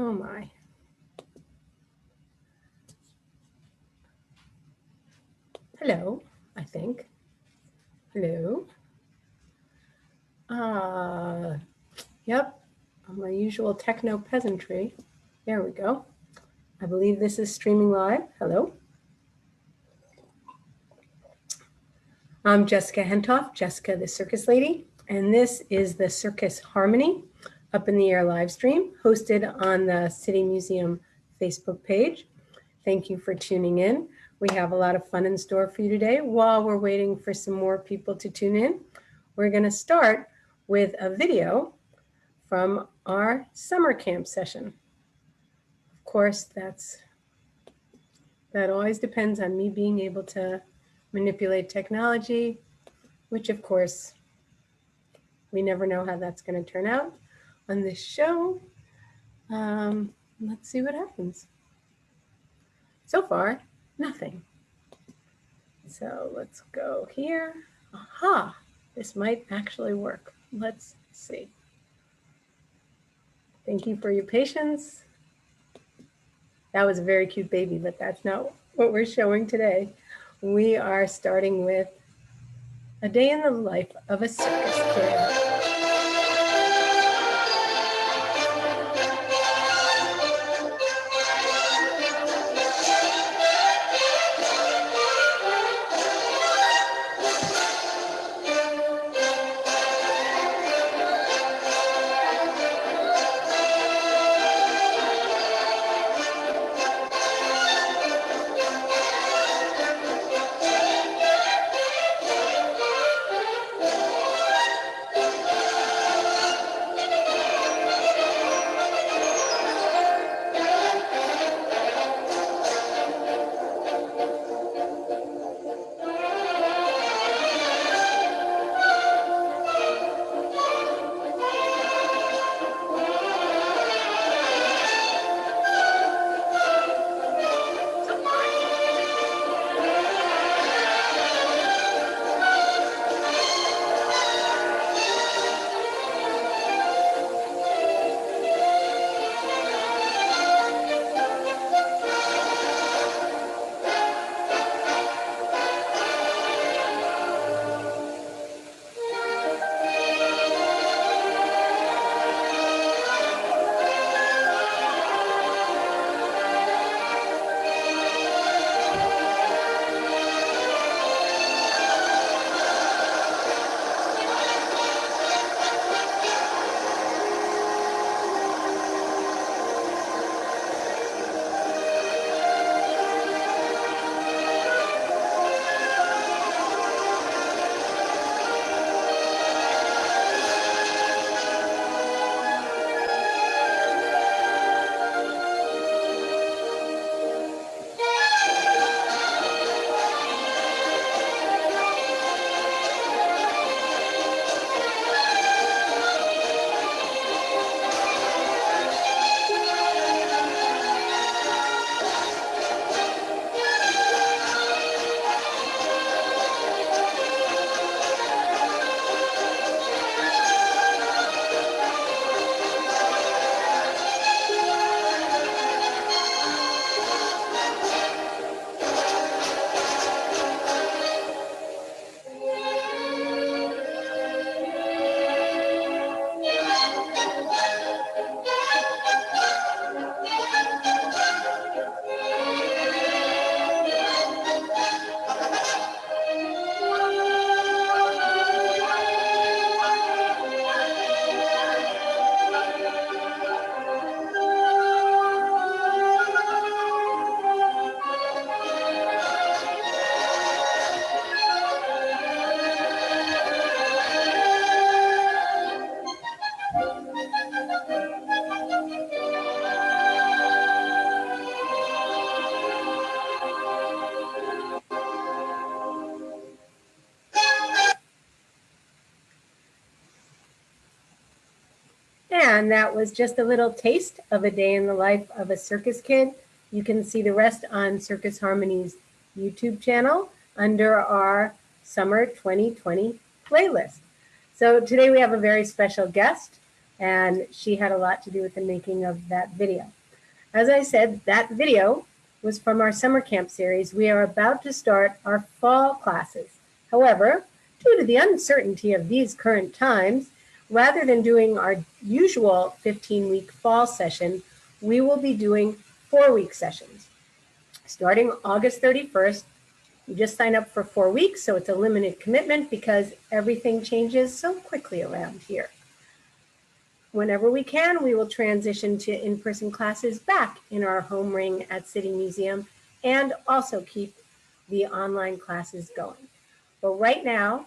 Oh my. Hello, I think. Hello. Yep, my usual techno peasantry. There we go. I believe this is streaming live. Hello. I'm Jessica Hentoff, Jessica the Circus Lady, and this is the Circus Harmony Up in the Air live stream hosted on the City Museum Facebook page. Thank you for tuning in. We have a lot of fun in store for you today. While we're waiting for some more people to tune in, we're going to start with a video from our summer camp session. Of course, that always depends on me being able to manipulate technology, which of course, we never know how that's going to turn out on this show. Let's see what happens. So far, nothing. So let's go here. Aha, this might actually work. Let's see. Thank you for your patience. That was a very cute baby, but that's not what we're showing today. We are starting with a day in the life of a circus kid. And that was just a little taste of a day in the life of a circus kid. You can see the rest on Circus Harmony's YouTube channel under our Summer 2020 playlist. So today we have a very special guest. and she had a lot to do with the making of that video. As I said, that video was from our summer camp series. We are about to start our fall classes. However, due to the uncertainty of these current times, rather than doing our usual 15-week fall session, we will be doing 4-week sessions. Starting August 31st, you just sign up for 4 weeks, so it's a limited commitment because everything changes so quickly around here. Whenever we can, we will transition to in-person classes back in our home ring at City Museum and also keep the online classes going. But right now,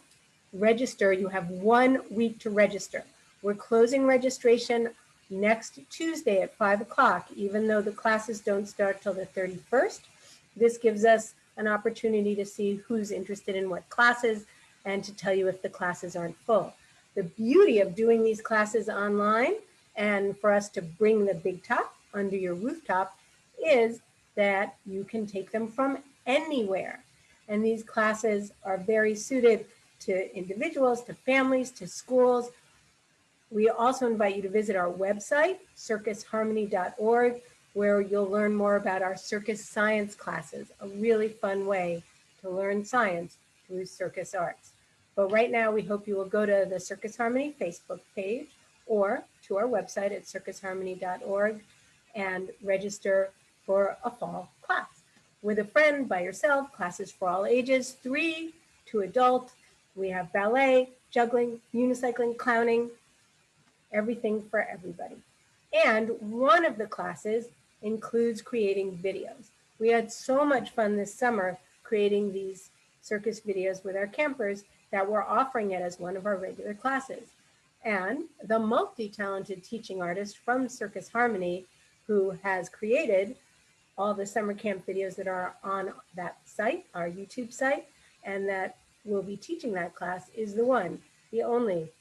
register. You have 1 week to register. We're closing registration next Tuesday at 5 o'clock, even though the classes don't start till the 31st. This gives us an opportunity to see who's interested in what classes and to tell you if the classes aren't full. The beauty of doing these classes online and for us to bring the big top under your rooftop is that you can take them from anywhere. And these classes are very suited to individuals, to families, to schools. We also invite you to visit our website, circusharmony.org, where you'll learn more about our circus science classes, a really fun way to learn science through circus arts. But right now, we hope you will go to the Circus Harmony Facebook page or to our website at circusharmony.org and register for a fall class. With a friend, by yourself, classes for all ages, 3 to adult. We have ballet, juggling, unicycling, clowning, everything for everybody. And one of the classes includes creating videos. We had so much fun this summer creating these circus videos with our campers that we're offering it as one of our regular classes. And the multi-talented teaching artist from Circus Harmony, who has created all the summer camp videos that are on that site, our YouTube site, and that will be teaching that class, is the one, the only,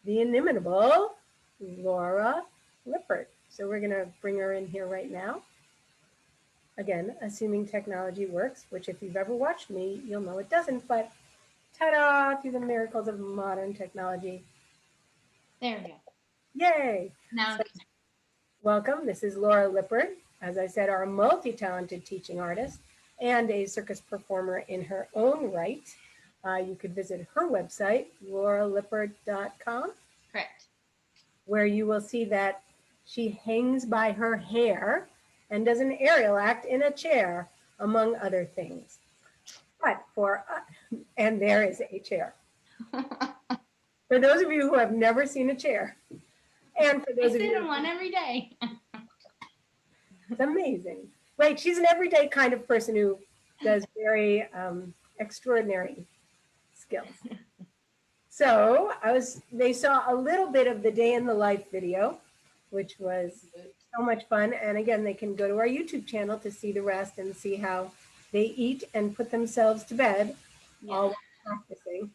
the inimitable Laura Lippert. So we're gonna bring her in here right now. Again, assuming technology works, which if you've ever watched me, you'll know it doesn't, but ta-da, through the miracles of modern technology. There we go. Yay. Now, So, welcome, this is Laura Lippert. As I said, our multi-talented teaching artist and a circus performer in her own right. You could visit her website, lauralippert.com. correct. Where you will see that she hangs by her hair and does an aerial act in a chair, among other things. But and there is a chair. For those of you who have never seen a chair, and for those I of sit you, in one every day. it's amazing. Right, she's an everyday kind of person who does very extraordinary skills. So they saw a little bit of the day in the life video, which was so much fun. And again, they can go to our YouTube channel to see the rest and see how they eat and put themselves to bed, all while practicing.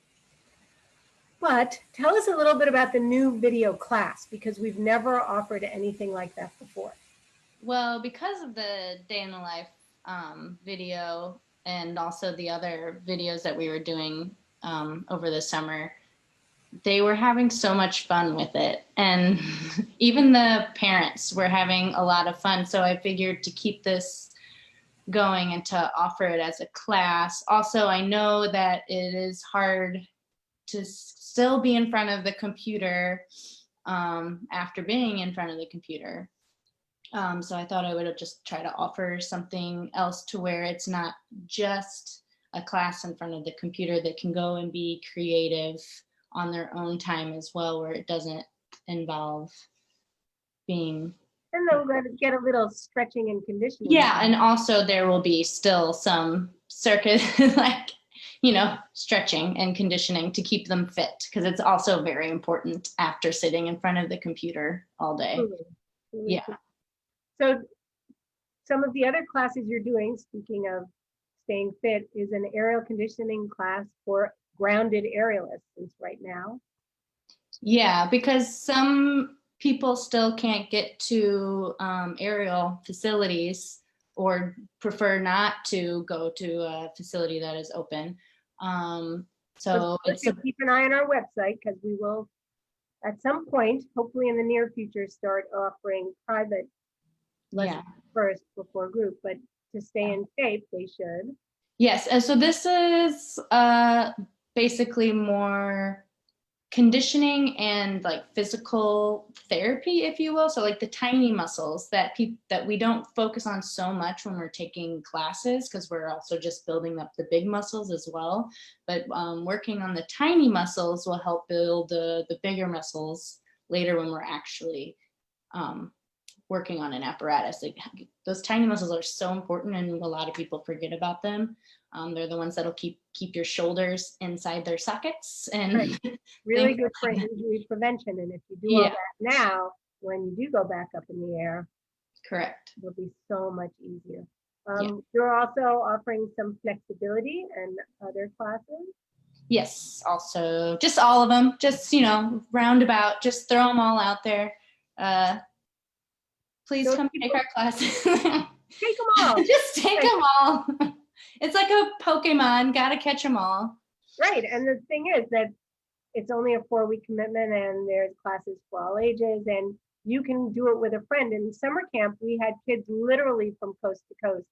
But tell us a little bit about the new video class, because we've never offered anything like that before. Well, because of the day in the life video and also the other videos that we were doing over the summer, they were having so much fun with it. And even the parents were having a lot of fun. So I figured to keep this going and to offer it as a class. Also, I know that it is hard to still be in front of the computer after being in front of the computer. So I thought I would just try to offer something else to where it's not just a class in front of the computer, that can go and be creative on their own time as well, where it doesn't involve being. And they'll get a little stretching and conditioning. Yeah, and also there will be still some circus, like, stretching and conditioning to keep them fit, because it's also very important after sitting in front of the computer all day. Really Yeah. cool. So some of the other classes you're doing, speaking of staying fit, is an aerial conditioning class for grounded aerialists right now. Yeah, because some people still can't get to aerial facilities or prefer not to go to a facility that is open. So it's keep an eye on our website, because we will at some point, hopefully in the near future, start offering private lessons first before group, but to stay in shape, they should. Yes, and so this is basically more conditioning and like physical therapy, if you will. So like the tiny muscles that we don't focus on so much when we're taking classes, because we're also just building up the big muscles as well. But working on the tiny muscles will help build the bigger muscles later when we're actually working on an apparatus. Like, those tiny muscles are so important, and a lot of people forget about them. They're the ones that'll keep your shoulders inside their sockets, and right. Really good for injury prevention. And if you do all that now, when you do go back up in the air, correct, it'll be so much easier. You're also offering some flexibility and other classes. Yes, also just all of them, just roundabout, just throw them all out there. Please come take our classes. Take them all. Just take them all. It's like a Pokemon, gotta catch them all. Right, and the thing is that it's only a 4-week commitment, and there's classes for all ages, and you can do it with a friend. In summer camp, we had kids literally from coast to coast,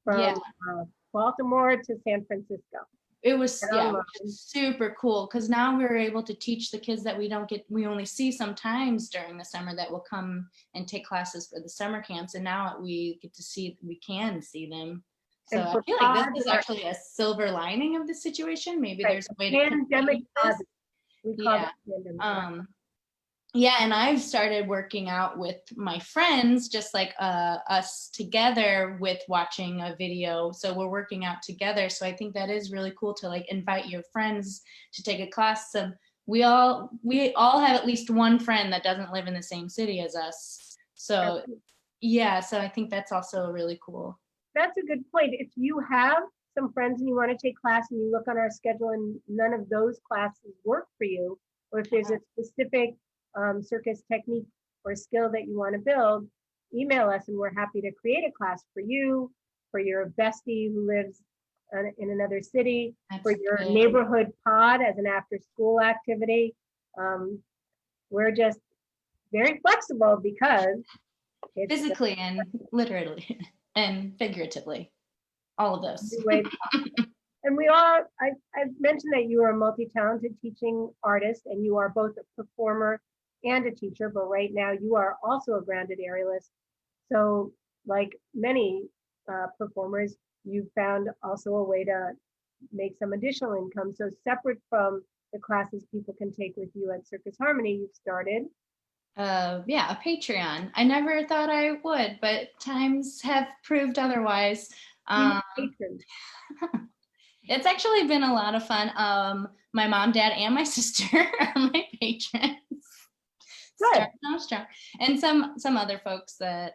from Baltimore to San Francisco. It was super cool, because now we're able to teach the kids that we only see sometimes during the summer, that will come and take classes for the summer camps, and now we can see them. So I feel like this is actually a silver lining of the situation. Maybe there's a way to pandemic this. We call it pandemic. Yeah, and I've started working out with my friends, just like us together with watching a video. So we're working out together. So I think that is really cool to like invite your friends to take a class. So we all have at least one friend that doesn't live in the same city as us. So so I think that's also really cool. That's a good point. If you have some friends and you want to take class and you look on our schedule and none of those classes work for you, or if there's a specific circus technique or skill that you want to build, email us and we're happy to create a class for you, for your bestie who lives in another city, for your neighborhood pod as an after-school activity. We're just very flexible because it's physically and literally and figuratively, all of those. And I've mentioned that you are a multi-talented teaching artist, and you are both a performer and a teacher, but right now you are also a grounded aerialist. So like many performers, you found also a way to make some additional income. So separate from the classes people can take with you at Circus Harmony, you've started a Patreon. I never thought I would, but times have proved otherwise. It's actually been a lot of fun. My mom, dad, and my sister are my patrons. Strong. And some other folks that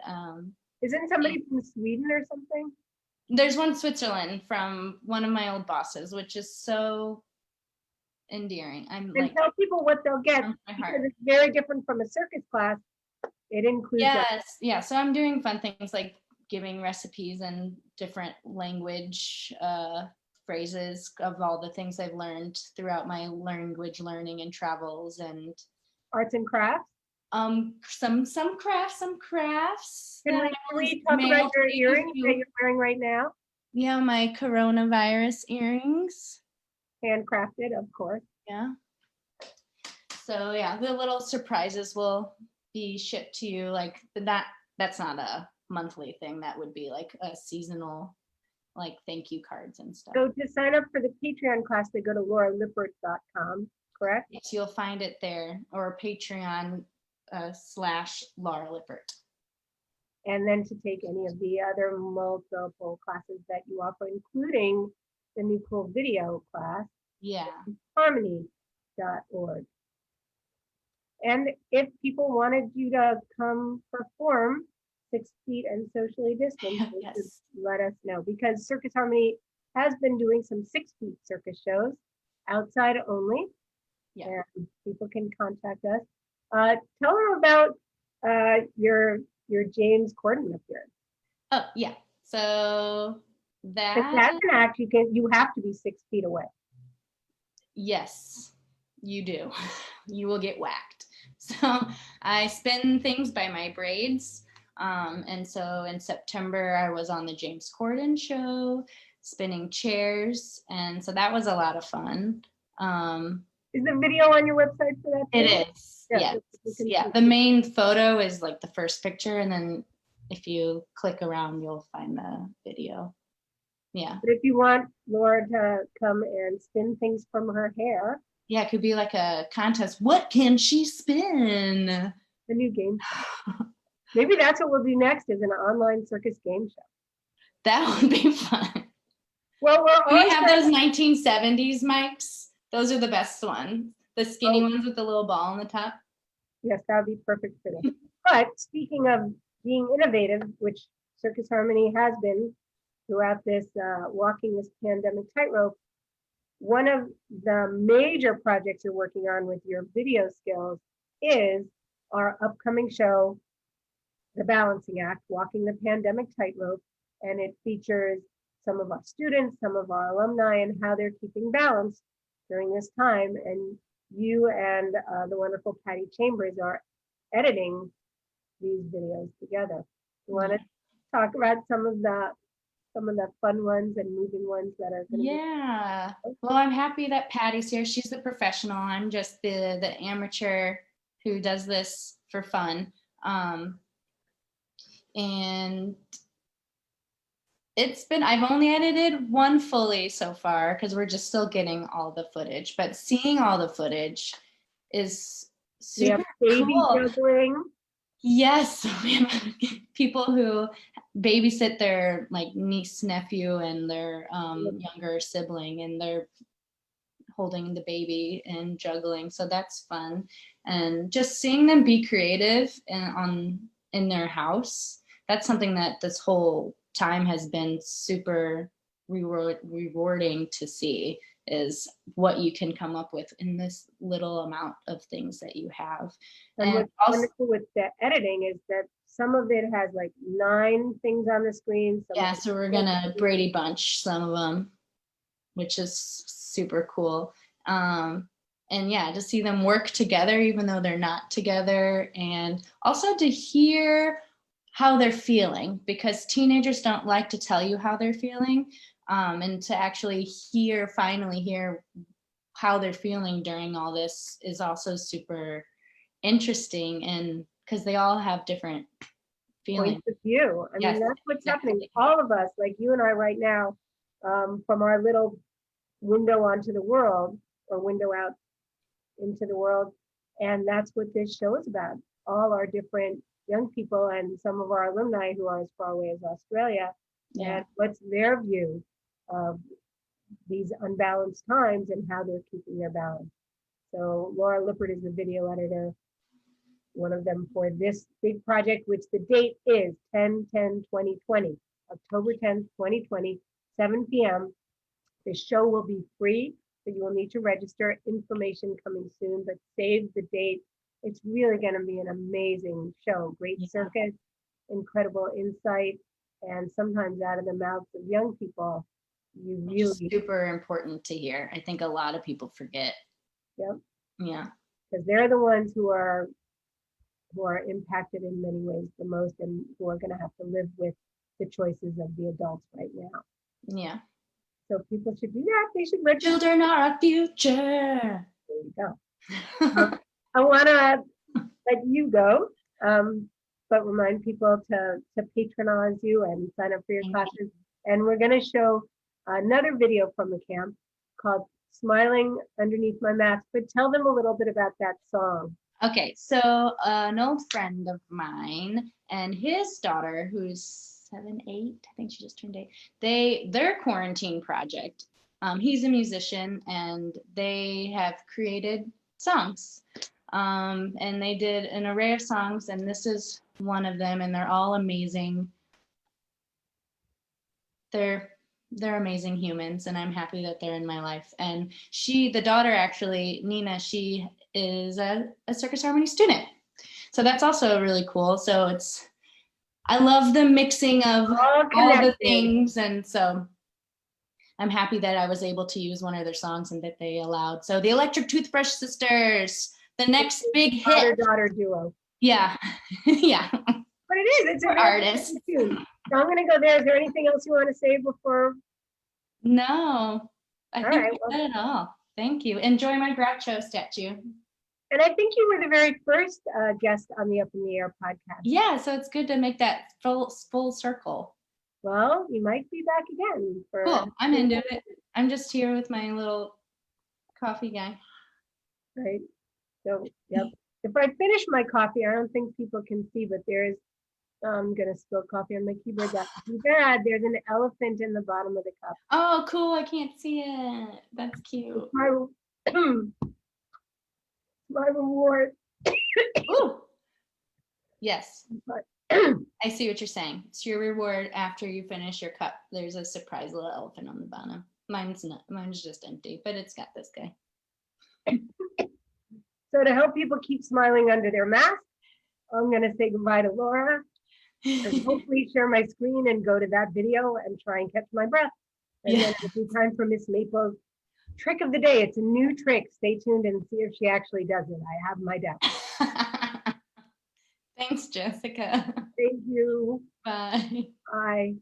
isn't somebody from Sweden or something? There's one Switzerland from one of my old bosses, which is so endearing. And tell people what they'll get, because it's very different from a circus class. It includes so I'm doing fun things like giving recipes and different language phrases of all the things I've learned throughout my language learning and travels, and arts and crafts. Some crafts. Can we talk about your earrings that you're wearing right now? Yeah, my coronavirus earrings. Handcrafted, of course. Yeah. So the little surprises will be shipped to you. Like that's not a monthly thing. That would be like a seasonal, like thank you cards and stuff. So to sign up for the Patreon class, they go to lauralippert.com, correct? Yes, you'll find it there, or Patreon /Laura Lippert. And then to take any of the other multiple classes that you offer, including the new cool video class. Harmony.org. And if people wanted you to come perform 6 feet and socially distanced, just let us know, because Circus Harmony has been doing some 6 feet circus shows outside only. And people can contact us. Tell them about your James Corden appearance. Oh yeah, so that's an act. You have to be 6 feet away. Yes, you do. You will get whacked. So I spin things by my braids. And so in September, I was on the James Corden show, spinning chairs. And so that was a lot of fun. Is the video on your website for that? It is. Yeah. Yes. Yeah. The main photo is like the first picture. And then if you click around, you'll find the video. Yeah. But if you want Laura to come and spin things from her hair. Yeah, it could be like a contest. What can she spin? The new game show. Maybe that's what we'll do next, is an online circus game show. That would be fun. Well, we have those 1970s mics. Those are the best ones. The skinny ones with the little ball on the top. Yes, that would be perfect for them. But speaking of being innovative, which Circus Harmony has been throughout this walking this pandemic tightrope, one of the major projects you're working on with your video skills is our upcoming show, The Balancing Act, Walking the Pandemic Tightrope, and it features some of our students, some of our alumni, and how they're keeping balance during this time. And you and the wonderful Patty Chambers are editing these videos together. You want to talk about some of the fun ones and moving ones that are going to be. Well, I'm happy that Patty's here. She's the professional. I'm just the amateur who does this for fun. And I've only edited one fully so far because we're just still getting all the footage, but seeing all the footage is super cool. Juggling. Yes, we have people who babysit their like niece, nephew, and their younger sibling, and they're holding the baby and juggling. So that's fun, and just seeing them be creative and in their house. That's something that this whole time has been super rewarding to see, is what you can come up with in this little amount of things that you have. And what's wonderful with the editing is that some of it has like 9 things on the screen. So we're gonna Brady Bunch some of them, which is super cool. And yeah, to see them work together even though they're not together, and also to hear how they're feeling, because teenagers don't like to tell you how they're feeling, and to actually finally hear how they're feeling during all this is also super interesting, and because they all have different feelings. Points of view. I mean, that's what's happening. All of us, like you and I right now, from our little window onto the world, or window out into the world, and that's what this show is about. All our different young people and some of our alumni who are as far away as Australia, and what's their view of these unbalanced times and how they're keeping their balance. So Laura Lippert is the video editor, one of them for this big project, which the date is 10/10/2020, October 10th, 2020, 7 p.m. The show will be free, so you will need to register. Information coming soon, but save the date. It's really going to be an amazing show. Great circus, incredible insight, and sometimes out of the mouths of young people, you really super important to hear. I think a lot of people forget. Yep. Yeah. Because they're the ones who are impacted in many ways the most, and who are going to have to live with the choices of the adults right now. Yeah. So people should do that. They should register. Children are our future. There you go. I want to let you go, but remind people to patronize you and sign up for your classes. And we're going to show another video from the camp called Smiling Underneath My Mask, but tell them a little bit about that song. Okay, so an old friend of mine and his daughter, who's 7, 8, I think she just turned 8, their quarantine project, he's a musician, and they have created songs, and they did an array of songs, and this is one of them, and they're all amazing. They're amazing humans, and I'm happy that they're in my life. And the daughter, actually, Nina, she is a Circus Harmony student, so that's also really cool. So I love the mixing of all the things, and so I'm happy that I was able to use one of their songs and that they allowed. So the Electric Toothbrush Sisters, The next big hit. Father-daughter duo. Yeah. Yeah. But it is. It's an artist. So I'm going to go there. Is there anything else you want to say before? No. I All think right, you well, said it all. Thank you. Enjoy my Groucho statue. and I think you were the very first guest on the Up in the Air podcast. Yeah, so it's good to make that full circle. Well, you might be back again. Cool. I'm into it. I'm just here with my little coffee guy. Right. So, yep. If I finish my coffee, I don't think people can see, but there's, I'm going to spill coffee on my keyboard. That's too bad. There's an elephant in the bottom of the cup. Oh, cool. I can't see it. That's cute. My reward. Ooh. Yes. But I see what you're saying. It's your reward after you finish your cup. There's a surprise little elephant on the bottom. Mine's not. Mine's just empty, but it's got this guy. So to help people keep smiling under their mask, I'm going to say goodbye to Laura and hopefully share my screen and go to that video and try and catch my breath. And then it'll be time for Miss Maple's trick of the day. It's a new trick. Stay tuned and see if she actually does it. I have my doubts. Thanks, Jessica. Thank you. Bye. Bye.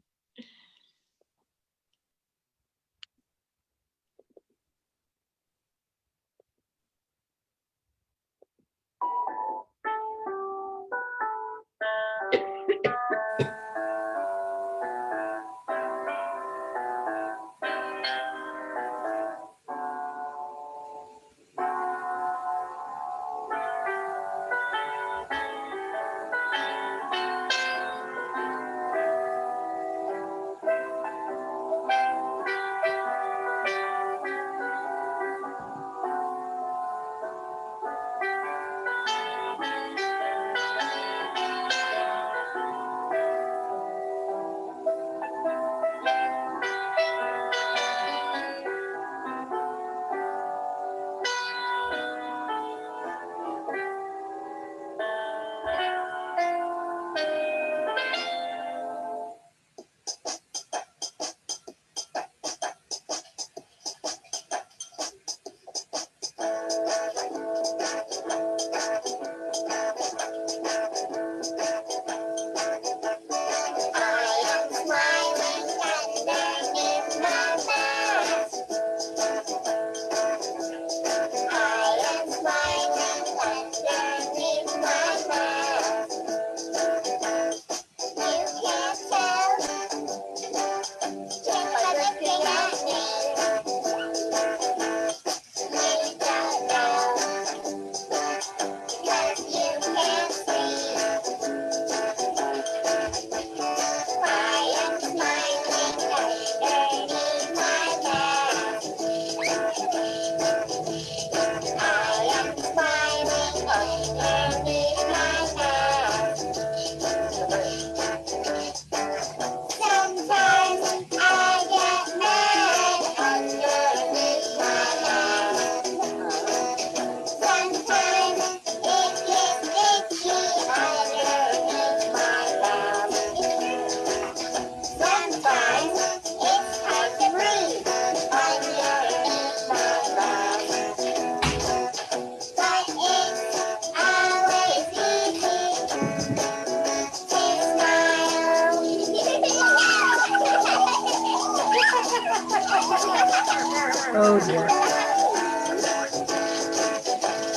Oh dear.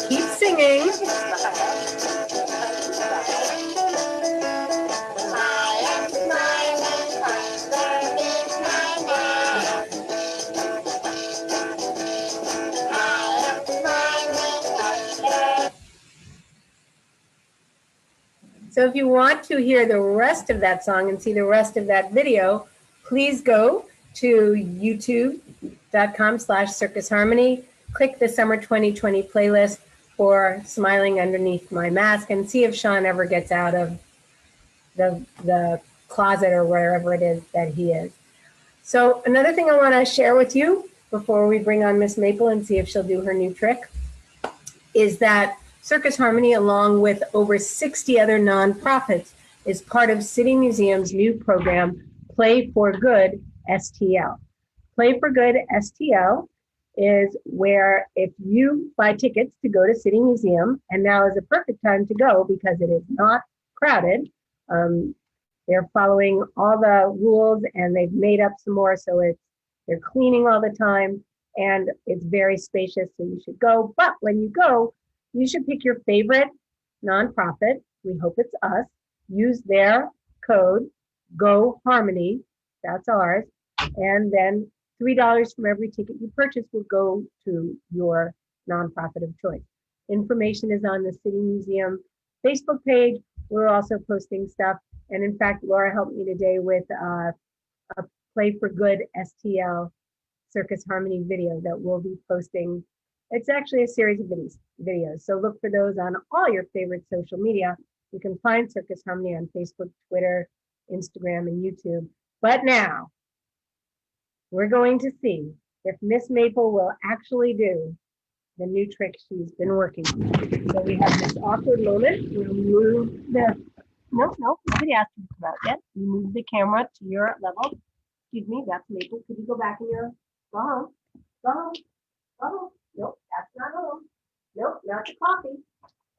Keep singing. So if you want to hear the rest of that song and see the rest of that video, please go to youtube.com/Circus Harmony, click the Summer 2020 playlist for Smiling Underneath My Mask, and see if Sean ever gets out of the closet or wherever it is that he is. So another thing I want to share with you before we bring on Miss Maple and see if she'll do her new trick is that Circus Harmony, along with over 60 other nonprofits, is part of City Museum's new program, Play for Good STL. Play for Good STL is where if you buy tickets to go to City Museum, and now is a perfect time to go because it is not crowded. They're following all the rules and they've made up some more, so they're cleaning all the time and it's very spacious, so you should go. But when you go, you should pick your favorite nonprofit. We hope it's us. Use their code, Go Harmony. That's ours. And then $3 from every ticket you purchase will go to your nonprofit of choice. Information is on the City Museum Facebook page. We're also posting stuff. And in fact, Laura helped me today with a Play for Good STL Circus Harmony video that we'll be posting. It's actually a series of videos. So look for those on all your favorite social media. You can find Circus Harmony on Facebook, Twitter, Instagram, and YouTube. But now, we're going to see if Miss Maple will actually do the new trick she's been working on. So we have this awkward moment. We'll move no, nobody asked you to come out yet. You move the camera to your level. Excuse me, that's Maple. Could you go back in your, go home, go home, go home. Nope, that's not home. Nope, not the coffee.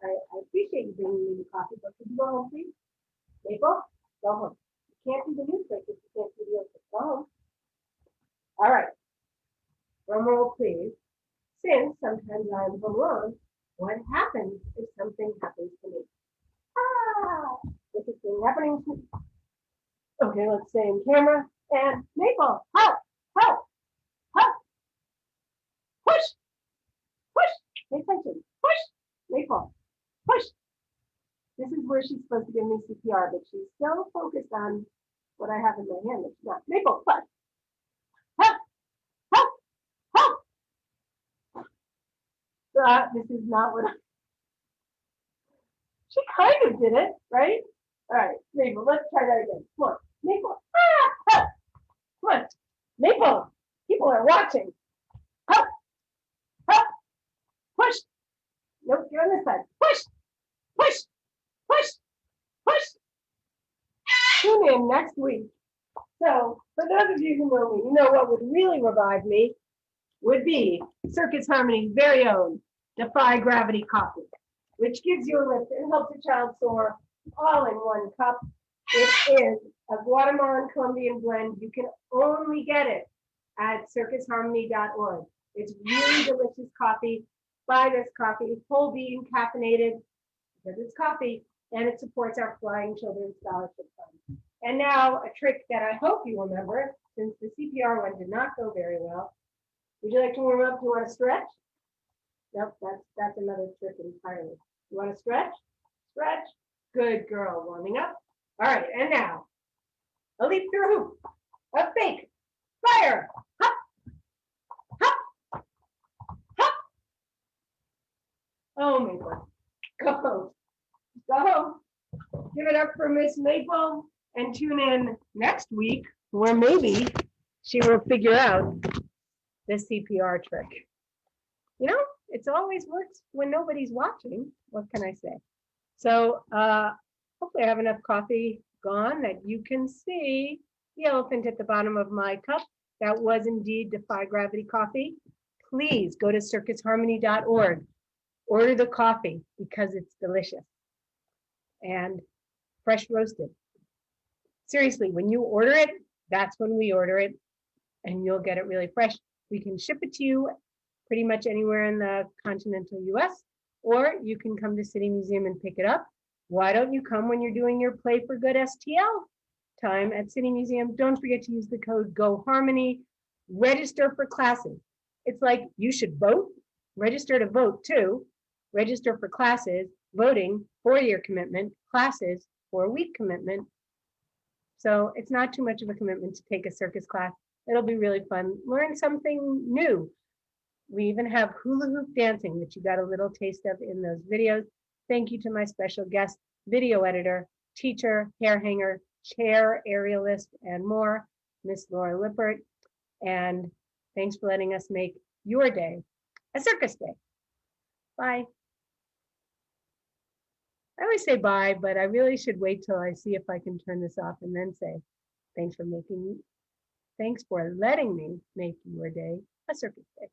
I appreciate you bringing me the coffee, but could you go home, please? Maple, go home. You can't do the new trick if you can't do the old trick. Go home. All right. Drum roll, please. Since sometimes I'm home alone, what happens if something happens to me? This is thing happening to me. Okay, let's stay in camera. And Maple, help, help, help. Push, push. Pay attention. Push, Maple, push. This is where she's supposed to give me CPR, but she's still focused on what I have in my hand. It's not. Maple, push. Help, help, help. This is not what she kind of did it, right? All right, Maple, let's try that again. Come on, Maple. Help. Come on, Maple. People are watching. Help, help, push. Nope, you're on this side. Push, push, push, push. Tune in next week. So, for those of you who know me, you know what would really revive me would be Circus Harmony's very own Defy Gravity Coffee, which gives you a lift and helps a child soar all in one cup. It is a Guatemalan Colombian blend. You can only get it at circusharmony.org. It's really delicious coffee. Buy this coffee, whole bean, caffeinated, because it's coffee, and it supports our Flying Children Scholarship Fund. And now a trick that I hope you remember, since the CPR one did not go very well. Would you like to warm up? Do you want to stretch? Nope, that's another trick entirely. You want to stretch? Stretch. Good girl, warming up. All right, and now a leap through a hoop, a fake, fire, hop, hop, hop. Oh, Maple, go home, go home. Give it up for Miss Maple and tune in next week where maybe she will figure out the CPR trick. You know, it's always works when nobody's watching. What can I say? So hopefully I have enough coffee gone that you can see the elephant at the bottom of my cup. That was indeed Defy Gravity coffee. Please go to circusharmony.org. Order the coffee because it's delicious and fresh roasted. Seriously, when you order it, that's when we order it and you'll get it really fresh. We can ship it to you pretty much anywhere in the continental US, or you can come to City Museum and pick it up. Why don't you come when you're doing your Play for Good STL time at City Museum? Don't forget to use the code Go Harmony. Register for classes. It's like you should vote, register to vote too, register for classes, voting, 4-year commitment, classes, 4-week commitment. So it's not too much of a commitment to take a circus class. It'll be really fun. Learn something new. We even have hula hoop dancing that you got a little taste of in those videos. Thank you to my special guest, video editor, teacher, hair hanger, chair aerialist, and more, Miss Laura Lippert. And thanks for letting us make your day a circus day. Bye. I always say bye, but I really should wait till I see if I can turn this off and then say, thanks for letting me make your day a circus day.